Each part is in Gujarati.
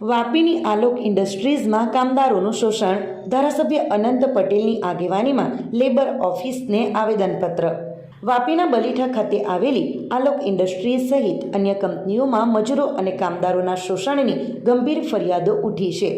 વાપીની આલોક ઇન્ડસ્ટ્રીઝમાં કામદારોનું શોષણ, ધારાસભ્ય અનંત પટેલની આગેવાનીમાં લેબર ઓફિસને આવેદનપત્ર। વાપીના બલીઠા ખાતે આવેલી આલોક ઇન્ડસ્ટ્રીઝ સહિત અન્ય કંપનીઓમાં મજૂરો અને કામદારોના શોષણની ગંભીર ફરિયાદો ઉઠી છે।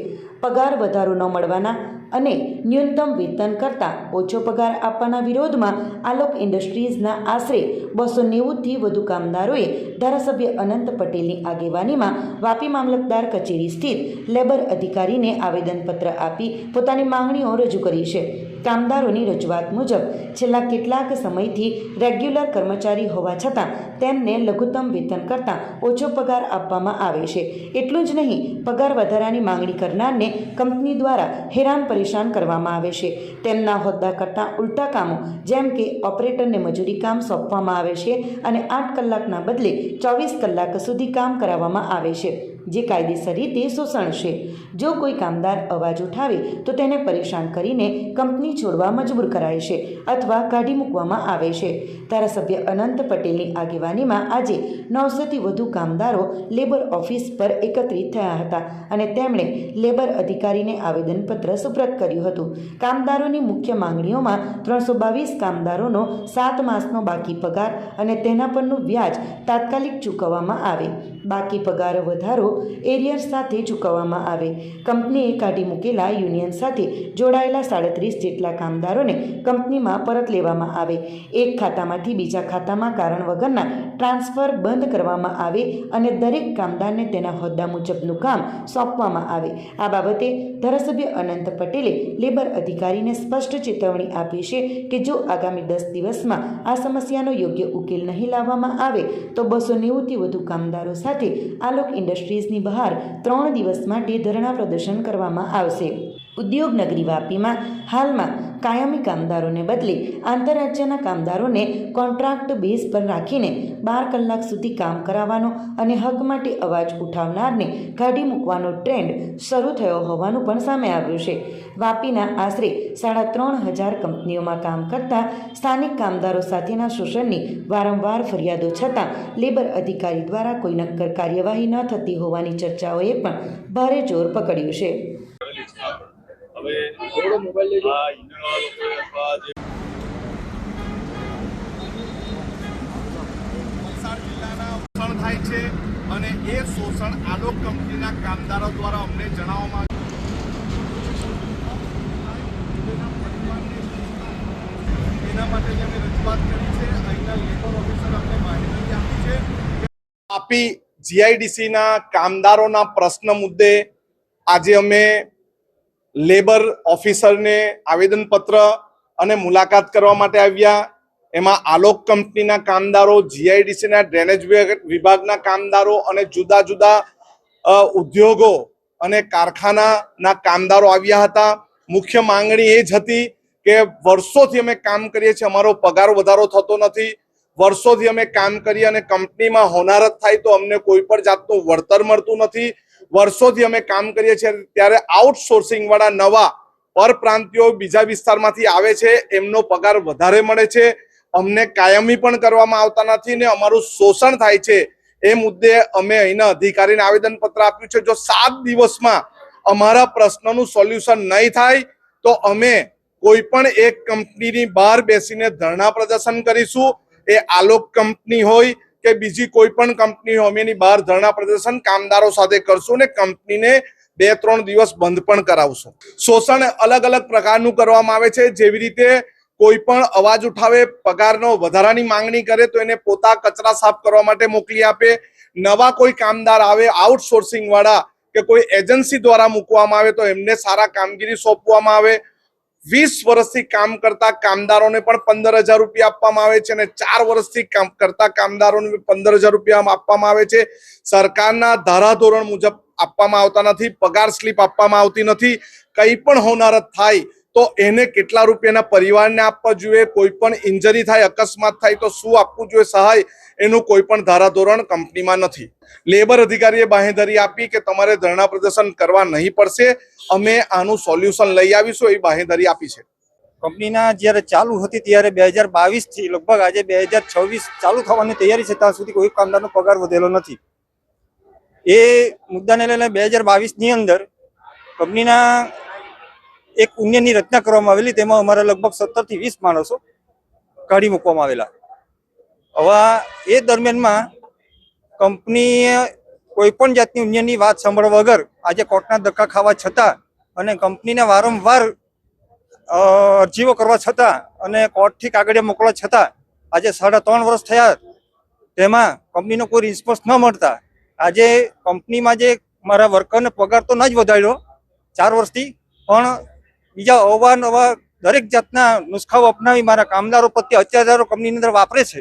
પગાર વધારો ન મળવાના અને ન્યૂનતમ વેતન કરતાં ઓછો પગાર આપવાના વિરોધમાં આલોક ઇન્ડસ્ટ્રીઝના આશરે 290થી વધુ કામદારોએ ધારાસભ્ય અનંત પટેલની આગેવાનીમાં વાપી મામલતદાર કચેરી સ્થિત લેબર અધિકારીને આવેદનપત્ર આપી પોતાની માંગણીઓ રજૂ કરી છે। કામદારોની રજૂઆત મુજબ છેલ્લા કેટલાક સમયથી રેગ્યુલર કર્મચારી હોવા છતાં તેમને લઘુત્તમ વેતન કરતાં ઓછો પગાર આપવામાં આવે છે। એટલું જ નહીં, પગાર વધારાની માંગણી કરનારને કંપની દ્વારા હેરાન પરેશાન કરવામાં આવે છે। તેમના હોદ્દા કરતાં ઉલટા કામો જેમ કે ઓપરેટરને મજૂરી કામ સોંપવામાં આવે છે અને 8 કલાકના બદલે 24 કલાક સુધી કામ કરાવવામાં આવે છે, જે કાયદેસર રીતે શોષણ છે। જો કોઈ કામદાર અવાજ ઉઠાવે તો તેને પરેશાન કરીને કંપની છોડવા મજબૂર કરાય છે અથવા કાઢી મૂકવામાં આવે છે। ધારાસભ્ય અનંત પટેલની આગેવાનીમાં આજે 900થી વધુ કામદારો લેબર ઓફિસ પર એકત્રિત થયા હતા અને તેમણે લેબર અધિકારીને આવેદનપત્ર સુપ્રત કર્યું હતું। કામદારોની મુખ્ય માંગણીઓમાં 322 કામદારોનો 7 માસનો બાકી પગાર અને તેના પરનું વ્યાજ તાત્કાલિક ચૂકવવામાં આવે, બાકી પગાર વધારો એરિયર સાથે ચૂકવવામાં આવે, કંપનીએ કાઢી મૂકેલા યુનિયન સાથે જોડાયેલા 37 જેટલા કામદારોને કંપનીમાં પરત લેવામાં આવે, એક ખાતામાંથી બીજા ખાતામાં કારણ વગરના ટ્રાન્સફર બંધ કરવામાં આવે અને દરેક કામદારને તેના હોદ્દા મુજબનું કામ સોંપવામાં આવે। આ બાબતે ધારાસભ્ય અનંત પટેલે લેબર અધિકારીને સ્પષ્ટ ચેતવણી આપી છે કે જો આગામી 10 દિવસમાં આ સમસ્યાનો યોગ્ય ઉકેલ નહીં લાવવામાં આવે તો 290થી વધુ કામદારો સાથે આલોક ઇન્ડસ્ટ્રીઝની બહાર 3 દિવસ માટે ધરણા પ્રદર્શન કરવામાં આવશે। ઉદ્યોગ નગરી વાપીમાં હાલમાં કાયમી કામદારોને બદલે આંતરરાજ્યના કામદારોને કોન્ટ્રાક્ટ બેઝ પર રાખીને 12 કલાક સુધી કામ કરાવવાનો અને હક માટે અવાજ ઉઠાવનારને કાઢી મૂકવાનો ટ્રેન્ડ શરૂ થયો હોવાનું પણ સામે આવ્યું છે। વાપીના આશરે 3500 કંપનીઓમાં કામ કરતા સ્થાનિક કામદારો સાથેના શોષણની વારંવાર ફરિયાદો છતાં લેબર અધિકારી દ્વારા કોઈ નક્કર કાર્યવાહી ન થતી હોવાની ચર્ચાઓએ પણ ભારે જોર પકડ્યું છે। થાય છે અને એ શોષણ આલોક કંપનીના કામદારો દ્વારા અમને જણાવવામાં એના માટે અમે રજૂઆત કરી છે। અહીંના લેબર ઓફિસર અમને માહિતી આપી છે કે વાપી જીઆઈડીસીના કામદારોના પ્રશ્ન મુદ્દે આજે અમે લેબર ઓફિસરને આવેદનપત્ર અને મુલાકાત કરવા માટે આવ્યા। એમાં આલોક કંપનીના કામદારો, જીઆઈડીસીના ડ્રેનેજ વિભાગના કામદારો અને જુદા જુદા ઉદ્યોગો અને કારખાનાના કામદારો આવ્યા હતા। મુખ્ય માંગણી એ જ હતી કે વર્ષોથી અમે કામ કરીએ છીએ, અમારો પગાર વધારો થતો નથી, વર્ષોથી અમે કામ કરીએ અને કંપનીમાં હોનારત થાય તો અમને કોઈ પણ જાતનું વળતર મળતું નથી, વર્ષોથી અમે કામ કરીએ છીએ ત્યારે આઉટસોર્સિંગ વાળા નવા પરપ્રાંતિયો બીજા વિસ્તારમાંથી આવે છે, એમનો પગાર વધારે મળે છે, અમને કાયમી પણ કરવામાં આવતા નથી ને અમારું શોષણ થાય છે। એ મુદ્દે અમે અહીંના અધિકારીને આવેદનપત્ર આપ્યું છે। જો 7 દિવસમાં અમારા પ્રશ્નનું સોલ્યુશન નહીં થાય તો અમે કોઈ પણ એક કંપનીની બહાર બેસીને ધરણા પ્રદર્શન કરીશું। એ આલોક કંપની હોય કે બીજી કોઈ પણ કંપની હોય, અમે એની બહાર ધરણા પ્રદર્શન કામદારો સાથે કરશું ને કંપનીને 2-3 દિવસ બંધ પણ કરાવશું। શોષણ અલગ અલગ પ્રકારનું કરવામાં આવે છે, જેવી રીતે કોઈ પણ અવાજ ઉઠાવે, પગારનો વધારાની માંગણી કરે તો એને પોતા કચરા સાફ કરવા માટે મોકલી આપે, નવા કોઈ કામદાર આવે આઉટસોર્સિંગ વાળા કે કોઈ એજન્સી દ્વારા મૂકવામાં આવે તો એમને સારા કામગીરી સોંપવામાં આવે। 20 વર્ષથી કામ કરતા કામદારોને પણ 15,000 રૂપિયા આપવામાં આવે છે અને 4 વર્ષથી કામ કરતા કામદારોને 15,000 રૂપિયા આપવામાં આવે છે। સરકારના ધારાધોરણ મુજબ આપવામાં આવતા નથી, પગાર સ્લીપ આપવામાં આવતી નથી। કંઈ પણ હોનારત થાય તો એને કેટલા રૂપિયાના પરિવારને આપવા જોઈએ, કોઈ પણ ઇન્જરી થાય, અકસ્માત થાય તો શું આપવું જોઈએ સહાય, એનું કોઈ પણ ધારાધોરણ કંપનીમાં નથી। લેબર અધિકારીએ બાંહેધરી આપી કે તમારે ધરણા પ્રદર્શન કરવા નહીં પડશે, અમે આનું સોલ્યુશન લઈ આવીશું, એ બાંહેધરી આપી છે। કંપનીના જ્યારે ચાલુ હતી ત્યારે 2022 થી લગભગ આજે 2026 ચાલુ થવાની તૈયારી છે, ત્યાં સુધી કોઈ કામદારનો પગાર વધેલો નથી। એ મુદ્દાને લઈને 2022ની અંદર કંપનીના એક યુનિયનની રચના કરવામાં આવેલી. તેમાં અમારા લગભગ 17 થી 20 માણસો કાઢી મૂકવામાં આવેલા. હવે એ દરમિયાનમાં કંપનીએ કોઈ પણ જાતની યુનિયનની વાત સાંભળવા વગર આજે કોર્ટના ધક્કા ખાવા છતાં અને કંપનીને વારંવાર અરજીઓ કરવા છતાં અને કોર્ટથી કાગળિયા મોકલવા છતાં આજે 3.5 વર્ષ થયા, તેમાં કંપનીનો કોઈ રિસ્પોન્સ ન મળતા આજે કંપનીમાં જે મારા વર્કરને પગાર તો ન જ વધાર્યો 4 વર્ષથી, પણ બીજા અવાનવા દરેક જાતના નુસ્ખાઓ અપનાવી મારા કામદારો પ્રત્યે અત્યાચારો કંપનીની અંદર વાપરે છે.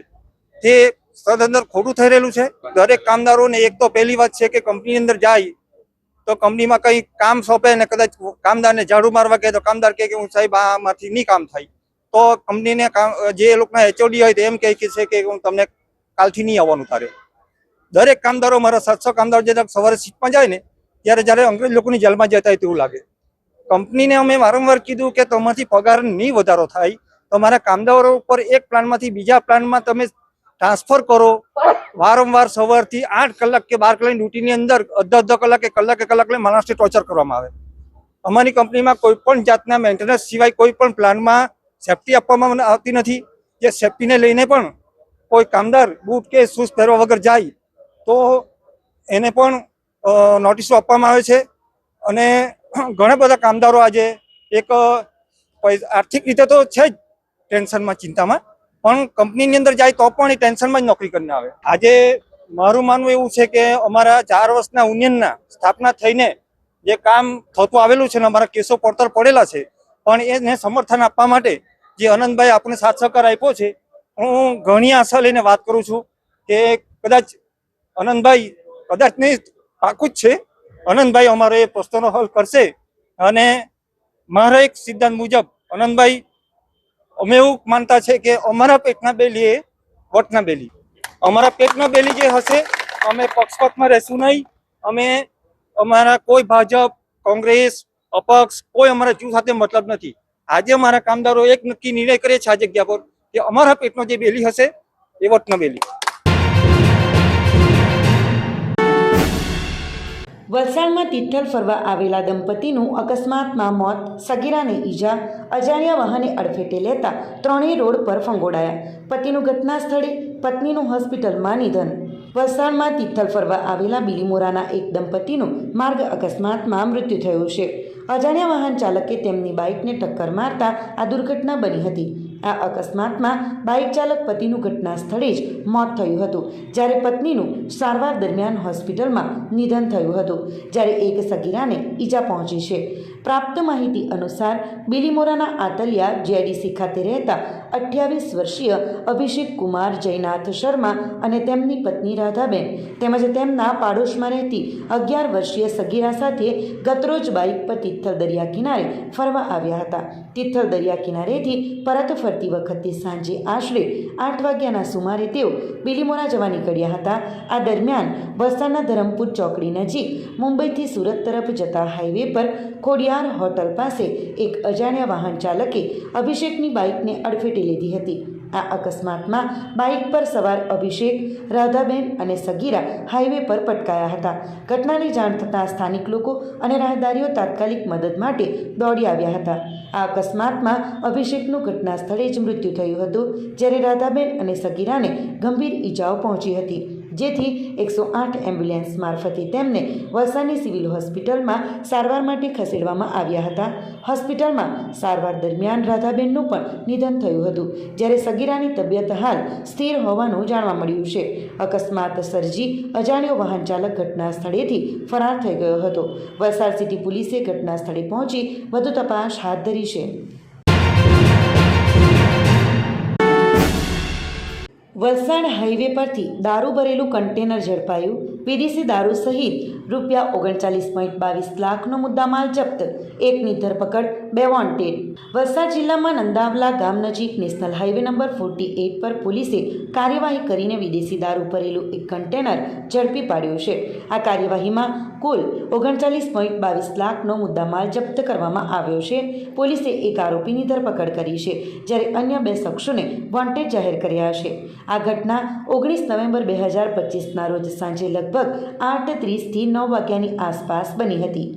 તે સદંતર ખોટું થઈ રહેલું છે. દરેક કામદારોને એક તો પહેલી વાત છે કે કંપનીની અંદર જાય તો કંપનીમાં કંઈ કામ સોંપે ને કદાચ કામદારને ઝાડુ મારવા કહે તો કામદાર કહે કે હું સાહેબ આમાંથી નહીં કામ થાય, તો કંપનીને જે લોકોના એચઓડી હોય તો એમ કહે છે કે હું તમને કાલથી નહીં આવવાનું તારે. દરેક કામદારો મારા 700 કામદારો જે સવારે શિફ્ટમાં જાય ને ત્યારે જ્યારે અંગ્રેજ લોકોની જેલમાં જતા હોય તેવું લાગે. કંપનીને અમે વારંવાર કીધું કે તમારાથી પગાર નહીં વધારો થાય, તમારા કામદારો ઉપર એક પ્લાનમાંથી બીજા પ્લાનમાં તમે ટ્રાન્સફર કરો. વારંવાર સવારથી 8 કલાક કે 12 કલાકની ડ્યુટીની અંદર અડધા કલાકે કલાકે માણસને ટોર્ચર કરવામાં આવે. અમારી કંપનીમાં કોઈ પણ જાતના મેન્ટેનન્સ સિવાય કોઈ પણ પ્લાનમાં સેફટી આપવામાં આવતી નથી. જે સેફટીને લઈને પણ કોઈ કામદાર બૂટ કે શૂઝ પહેરવા વગર જાય તો એને પણ નોટિસો આપવામાં આવે છે. અને ઘણા બધા કામદારો આજે એક આર્થિક રીતે તો છે જ ટેન્શનમાં, ચિંતામાં, પણ કંપનીની અંદર જાય તો પણ એ ટેન્શનમાં જ નોકરી કરીને આવે. આજે મારું માનવું એવું છે કે અમારા 4 વર્ષના યુનિયનના સ્થાપના થઈને જે કામ થતું આવેલું છે ને અમારા કેસો પડતર પડેલા છે, પણ એને સમર્થન આપવા માટે જે અનંતભાઈ આપણે સાથ સહકાર આપ્યો છે, હું ઘણી આશા લઈને વાત કરું છું કે કદાચ અનંતભાઈ, કદાચ નહીં પાકું જ છે, અનંતભાઈ અમારો એ પ્રશ્નનો હલ કરશે. અને મારા એક સિદ્ધાંત મુજબ અનંતભાઈ, અમે એવું માનતા છે કે અમારા પેટના બેલી એ વટના બેલી, અમારા પેટના બેલી જે હશે અમે પક્ષપાતમાં રહેશું નહીં. અમે અમારા કોઈ ભાજપ, કોંગ્રેસ, અપક્ષ કોઈ અમારા જૂથ સાથે મતલબ નથી. આજે અમારા કામદારો એક નક્કી નિર્ણય કરે છે આ જગ્યા પર કે અમારા પેટનો જે બેલી હશે એ વટના બેલી. વલસાડમાં તિથલ ફરવા આવેલા દંપતીનું અકસ્માતમાં મોત, સગીરાને ઈજા, અજાણ્યા વાહને અડફેટે લેતા ત્રણેય રોડ પર ફંગોળાયા. પતિનું ઘટના સ્થળે, પત્નીનું હોસ્પિટલમાં નિધન. વલસાડમાં તિથલ ફરવા આવેલા બિલીમોરાના એક દંપતીનું માર્ગ અકસ્માતમાં મૃત્યુ થયું છે. અજાણ્યા વાહન ચાલકે તેમની બાઇકને ટક્કર મારતા આ દુર્ઘટના બની હતી. આ અકસ્માતમાં બાઇક ચાલક પતિનું ઘટના સ્થળે જ મોત થયું હતું, જ્યારે પત્નીનું સારવાર દરમિયાન હોસ્પિટલમાં નિધન થયું હતું, જ્યારે એક સગીરાને ઈજા પહોંચી છે. પ્રાપ્ત માહિતી અનુસાર બિલીમોરાના આતલિયા જીઆઈડીસી ખાતે રહેતા 28 વર્ષીય અભિષેક કુમાર જયનાથ શર્મા અને તેમની પત્ની રાધાબેન તેમજ તેમના પાડોશમાં રહેતી 11 વર્ષીય સગીરા સાથે ગતરોજ બાઇક પર તિથલ દરિયા કિનારે ફરવા આવ્યા હતા. તિથલ દરિયા કિનારેથી પરત ફરતી વખતે સાંજે આશરે 8 વાગ્યાના સુમારે તેઓ બિલીમોરા જવા નીકળ્યા હતા. આ દરમિયાન વલસાડના ધરમપુર ચોકડી નજીક મુંબઈથી સુરત તરફ જતા હાઈવે પર ખોડિયાર હોટલ પાસે એક અજાણ્યા વાહન ચાલકે અભિષેકની બાઇકને અડફેટે લીધી હતી. આ અકસ્માતમાં બાઇક પર સવાર અભિષેક, રાધાબેન અને સગીરા હાઈવે પર પટકાયા હતા. ઘટનાની જાણ થતાં સ્થાનિક લોકો અને રાહદારીઓ તાત્કાલિક મદદ માટે દોડી આવ્યા હતા. આ અકસ્માતમાં અભિષેકનું ઘટના સ્થળે જ મૃત્યુ થયું હતું, જ્યારે રાધાબેન અને સગીરાને ગંભીર ઈજાઓ પહોંચી હતી, જેથી 108 એમ્બ્યુલન્સ મારફતે તેમને વલસાડની સિવિલ હોસ્પિટલમાં સારવાર માટે ખસેડવામાં આવ્યા હતા. હોસ્પિટલમાં સારવાર દરમિયાન રાધાબેનનું પણ નિધન થયું હતું, જ્યારે સગીરાની તબિયત હાલ સ્થિર હોવાનું જાણવા મળ્યું છે. અકસ્માત સર્જી અજાણ્યો વાહન ચાલક ઘટના સ્થળેથી ફરાર થઈ ગયો હતો. વલસાડ સિટી પોલીસે ઘટના સ્થળે પહોંચી વધુ તપાસ હાથ ધરી છે. વલસાડ હાઈવે પરથી દારૂ ભરેલું કન્ટેનર ઝડપાયું. વિદેશી દારૂ સહિત ₹39.22 લાખનો મુદ્દામાલ જપ્ત. એકની ધરપકડ, 2 વોન્ટેડ. વલસાડ જિલ્લામાં નંદાવલા ગામ નજીક નેશનલ હાઈવે નંબર 48 પર પોલીસે કાર્યવાહી કરીને વિદેશી દારૂ ભરેલું એક કન્ટેનર ઝડપી પાડ્યું છે. આ કાર્યવાહીમાં કુલ 39.22 લાખનો મુદ્દામાલ જપ્ત કરવામાં આવ્યો છે. પોલીસે એક આરોપીની ધરપકડ કરી છે, જ્યારે અન્ય 2 શખ્સોને વોન્ટેડ જાહેર કર્યા છે. આ ઘટના 19 નવેમ્બર 2025ના રોજ સાંજે લગભગ 8:30થી 9 વાગ્યાની આસપાસ બની હતી.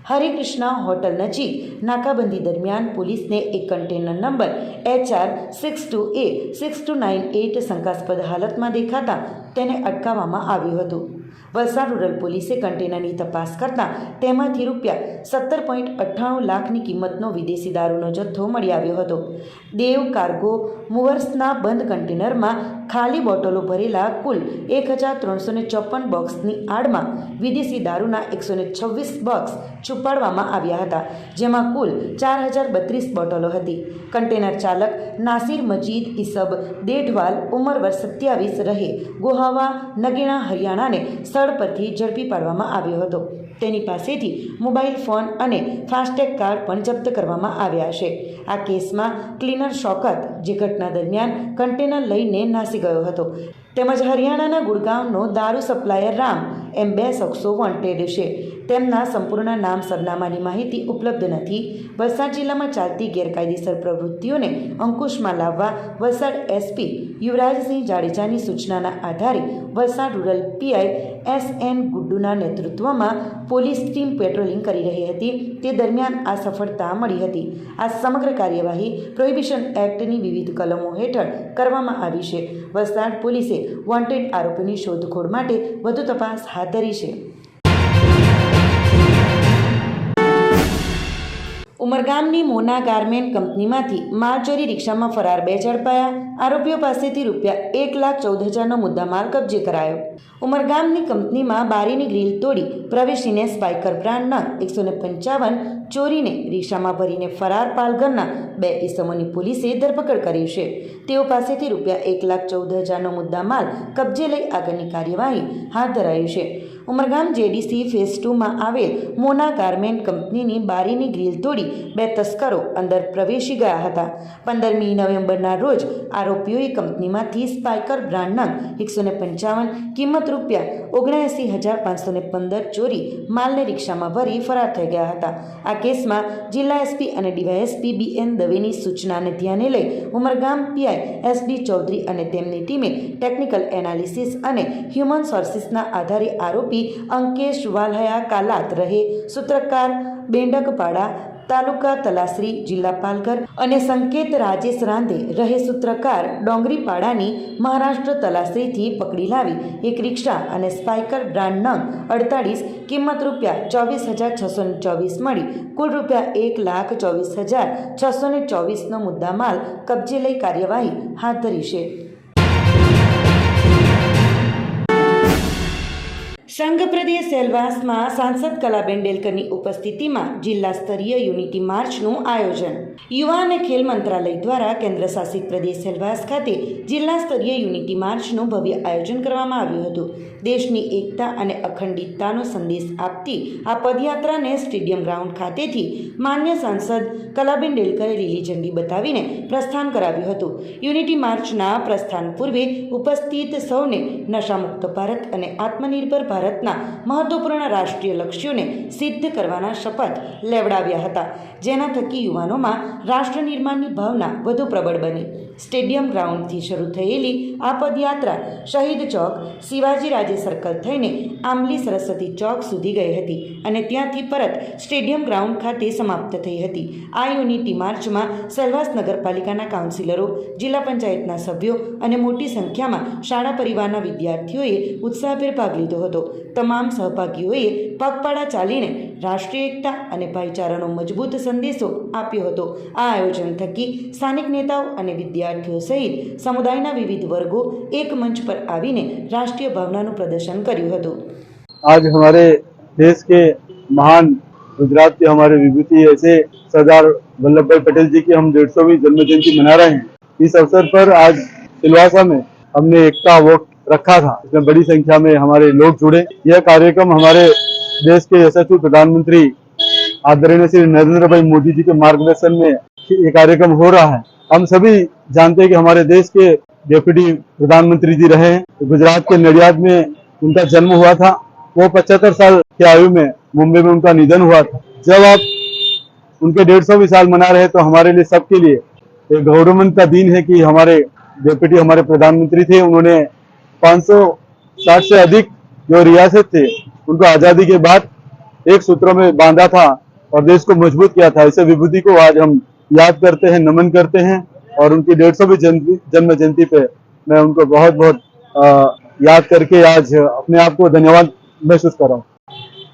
હરિકૃષ્ણા હોટલ નજીક નાકાબંધી દરમિયાન પોલીસને એક કન્ટેનર નંબર HR62A6298 શંકાસ્પદ હાલતમાં દેખાતા તેને અટકાવવામાં આવ્યું હતું. વલસાડ રૂરલ પોલીસે કન્ટેનરની તપાસ કરતા તેમાંથી ₹17.98 લાખની કિંમતનો વિદેશી દારૂનો જથ્થો મળી આવ્યો હતો. દેવ કાર્ગો મૂવર્સના બંધ કન્ટેનરમાં ખાલી બોટલો ભરેલા કુલ 1354 બોક્સની આડમાં વિદેશી દારૂના 126 બોક્સ છુપાડવામાં આવ્યા હતા, જેમાં કુલ 4032 બોટલો હતી. કન્ટેનર ચાલક નાસિર મજીદ ઇસબ દેઢવાલ ઉંમર વર્ષ 27 રહે ગોહાવા નગીણા હરિયાણાને સ્થળ પરથી ઝડપી પાડવામાં આવ્યો હતો. તેની પાસેથી મોબાઈલ ફોન અને ફાસ્ટેગ કાર્ડ પણ જપ્ત કરવામાં આવ્યા છે. આ કેસમાં ક્લીનર શોકત, જે ઘટના દરમિયાન કન્ટેનર લઈને નાસી ગયો હતો, તેમજ હરિયાણાના ગુડગાંવનો દારૂ સપ્લાયર રામ એમ 2 શખ્સો વોન્ટેડ છે. તેમના સંપૂર્ણ નામ સરનામાની માહિતી ઉપલબ્ધ નથી. વલસાડ જિલ્લામાં ચાલતી ગેરકાયદેસર પ્રવૃત્તિઓને અંકુશમાં લાવવા વલસાડ એસપી યુવરાજસિંહ જાડેજાની સૂચનાના આધારે વલસાડ રૂરલ પીઆઈ SN ગુડ્ડુના નેતૃત્વમાં પોલીસ ટીમ પેટ્રોલિંગ કરી રહી હતી. તે દરમિયાન આ સફળતા મળી હતી. આ સમગ્ર કાર્યવાહી પ્રોહિબિશન એક્ટની વિવિધ કલમો હેઠળ કરવામાં આવી છે. વલસાડ પોલીસે વોન્ટેડ આરોપીની શોધખોળ માટે વધુ તપાસ હાથ ધરી છે. ઉમરગામની મોના ગાર્મેન્ટ કંપનીમાંથી માલચોરી રિક્ષામાં ફરાર 2 ઝડપાયા. આરોપીઓ પાસેથી ₹1,14,000નો મુદ્દામાલ કબજે કરાયો. ઉમરગામની કંપનીમાં બારીની ગ્રીલ તોડી પ્રવેશીને સ્પાઇકર બ્રાન્ડના 155 ચોરીને રિક્ષામાં ભરીને ફરાર પાલઘરના 2 ઇસમોની પોલીસે ધરપકડ કરી છે. તેઓ પાસેથી ₹1,14,000નો મુદ્દામાલ કબજે લઈ આગળની કાર્યવાહી હાથ ધરાઈ છે. ઉમરગામ જેડીસી ફેઝ 2માં આવેલ મોના ગાર્મેન્ટ કંપનીની બારીની ગ્રીલ તોડી 2 તસ્કરો અંદર પ્રવેશી ગયા હતા. 15મી નવેમ્બરના રોજ આરોપીઓએ કંપનીમાંથી સ્પાઇકર બ્રાન્ડના 155 કિંમત ₹79,515 ચોરી માલને રિક્ષામાં ભરી ફરાર થઈ ગયા હતા. આ કેસમાં જિલ્લા એસપી અને ડીવાયએસપી BN દવેની સૂચનાને ધ્યાને લઈ ઉમરગામ પીઆઈ SD ચૌધરી અને તેમની ટીમે ટેકનિકલ એનાલિસિસ અને હ્યુમન સોર્સિસના આધારે આરોપી અંકેશ વાલહયા કાલાત રહે સૂત્રકાર બેંડકપાડા તાલુકા તલાસરી જિલ્લા પાલઘર અને સંકેત રાજેશ રાંધે રહે સૂત્રકાર ડોંગરીપાડાની મહારાષ્ટ્ર તલાસરીથી પકડી લાવી એક રિક્ષા અને સ્પાઇકર બ્રાન્ડ નંગ 48 કિંમત ₹24,624 મળી કુલ ₹1,24,624નો મુદ્દામાલ કબજે લઈ કાર્યવાહી હાથ ધરી છે. સંઘ પ્રદેશ સેલવાસમાં સાંસદ કલાબેન ડેલકરની ઉપસ્થિતિમાં જિલ્લા સ્તરીય યુનિટી માર્ચનું આયોજન. યુવા અને ખેલ મંત્રાલય દ્વારા કેન્દ્ર શાસિત પ્રદેશ સેલવાસ ખાતે જિલ્લા સ્તરીય યુનિટી માર્ચનું ભવ્ય આયોજન કરવામાં આવ્યું હતું. દેશની એકતા અને અખંડિતતાનો સંદેશ આપતી આ પદયાત્રાને સ્ટેડિયમ ગ્રાઉન્ડ ખાતેથી માન્ય સાંસદ કલાબેન ડેલકરે લીલી ઝંડી બતાવીને પ્રસ્થાન કરાવ્યું હતું. યુનિટી માર્ચના પ્રસ્થાન પૂર્વે ઉપસ્થિત સૌને નશામુક્ત ભારત અને આત્મનિર્ભર ભારતના મહત્વપૂર્ણ રાષ્ટ્રીય લક્ષ્યોને સિદ્ધ કરવાના શપથ લેવડાવ્યા હતા, જેના થકી યુવાનોમાં રાષ્ટ્ર નિર્માણની ભાવના વધુ પ્રબળ બની. સ્ટેડિયમ ગ્રાઉન્ડથી શરૂ થયેલી આ પદયાત્રા શહીદ ચોક, શિવાજી રાજે સર્કલ થઈને આંબલી સરસ્વતી ચોક સુધી ગઈ હતી અને ત્યાંથી પરત સ્ટેડિયમ ગ્રાઉન્ડ ખાતે સમાપ્ત થઈ હતી. આ યુનિટી માર્ચમાં સેલવાસ નગરપાલિકાના કાઉન્સિલરો, જિલ્લા પંચાયતના સભ્યો અને મોટી સંખ્યામાં શાળા પરિવારના વિદ્યાર્થીઓએ ઉત્સાહભેર ભાગ લીધો હતો. તમામ સહભાગીઓએ પગપાળા ચાલીને રાષ્ટ્રીય એકતા અને ભાઈચારાનો મજબૂત સંદેશો આપ્યો હતો. આ આયોજન થકી સ્થાનિક નેતાઓ અને વિદ્યાર્થીઓ સહિત સમુદાયના વિવિધ વર્ગો એક મંચ પર આવીને રાષ્ટ્રીય ભાવનાનું પ્રદર્શન કર્યું હતું. आज हमारे देश के महान गुजरात के हमारे विभूति ऐसे सरदार वल्लभ भाई पटेल जी की हम 150वीं जन्म जयंती मना रहे हैं. इस अवसर पर आज सिलवासा में हमने एकता वॉक रखा था. इसमें बड़ी संख्या में हमारे लोग जुड़े. यह कार्यक्रम हमारे देश के यशस्वी प्रधानमंत्री आदरणीय श्री नरेंद्र भाई मोदी जी के मार्गदर्शन में ये कार्यक्रम हो रहा है. हम सभी जानते हैं कि हमारे देश के डेप्यूटी प्रधानमंत्री जी रहे हैं. गुजरात के नडियाद में उनका जन्म हुआ था. वो 75 साल की आयु में मुंबई में उनका निधन हुआ था. जब आप उनके 150वीं साल मना रहे हैं तो हमारे लिए सबके लिए एक गौरवमंद का दिन है कि हमारे डिप्टी हमारे प्रधानमंत्री थे, उन्होंने 560 से अधिक जो रियासत थे उनको आजादी के बाद एक सूत्र में बांधा था और देश को मजबूत किया था। ऐसे विभूति को आज हम याद करते हैं, नमन करते हैं और उनकी 150वीं जन्म जयंती पे मैं उनको बहुत बहुत याद करके आज अपने आप को धन्यवाद महसूस कर रहा हूँ।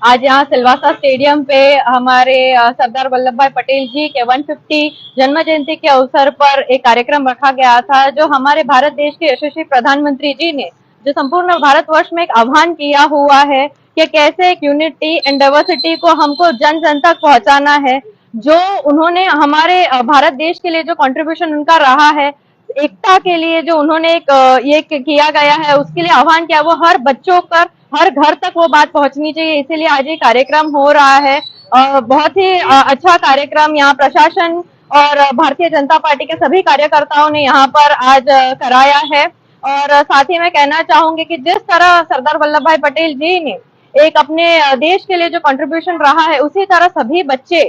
आज यहाँ सिलवासा स्टेडियम पे हमारे सरदार वल्लभ भाई पटेल जी के 150 जन्म जयंती के अवसर पर एक कार्यक्रम रखा गया था, जो हमारे भारत देश के यशस्वी प्रधानमंत्री जी ने जो संपूर्ण भारतवर्ष में एक आह्वान किया हुआ है कि कैसे एक यूनिटी एंड डाइवर्सिटी को हमको जन जन तक पहुंचाना है। जो उन्होंने हमारे भारत देश के लिए जो कंट्रीब्यूशन उनका रहा है, एकता के लिए जो उन्होंने ये किया गया है, उसके लिए आह्वान किया, वो हर बच्चों पर हर घर तक वो बात पहुंचनी चाहिए। इसीलिए आज ये कार्यक्रम हो रहा है। बहुत ही अच्छा कार्यक्रम यहाँ प्रशासन और भारतीय जनता पार्टी के सभी कार्यकर्ताओं ने यहाँ पर आज कराया है। और साथ ही मैं कहना चाहूंगी कि जिस तरह सरदार वल्लभ भाई पटेल जी ने एक अपने देश के लिए जो कंट्रीब्यूशन रहा है, उसी तरह सभी बच्चे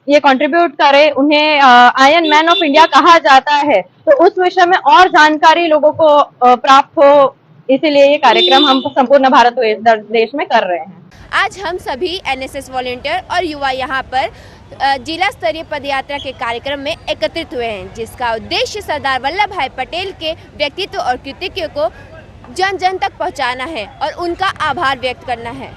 ये कंट्रीब्यूट करें। उन्हें आयरन मैन ऑफ इंडिया कहा जाता है, तो उस विषय में और जानकारी लोगों को प्राप्त हो, इसीलिए ये कार्यक्रम हम संपूर्ण भारत देश में कर रहे हैं। आज हम सभी एनएसएस वॉलंटियर और युवा यहाँ पर जिला स्तरीय पदयात्रा के कार्यक्रम में एकत्रित हुए हैं, जिसका उद्देश्य सरदार वल्लभ भाई पटेल के व्यक्तित्व और कृतित्व को जन जन तक पहुँचाना है और उनका आभार व्यक्त करना है।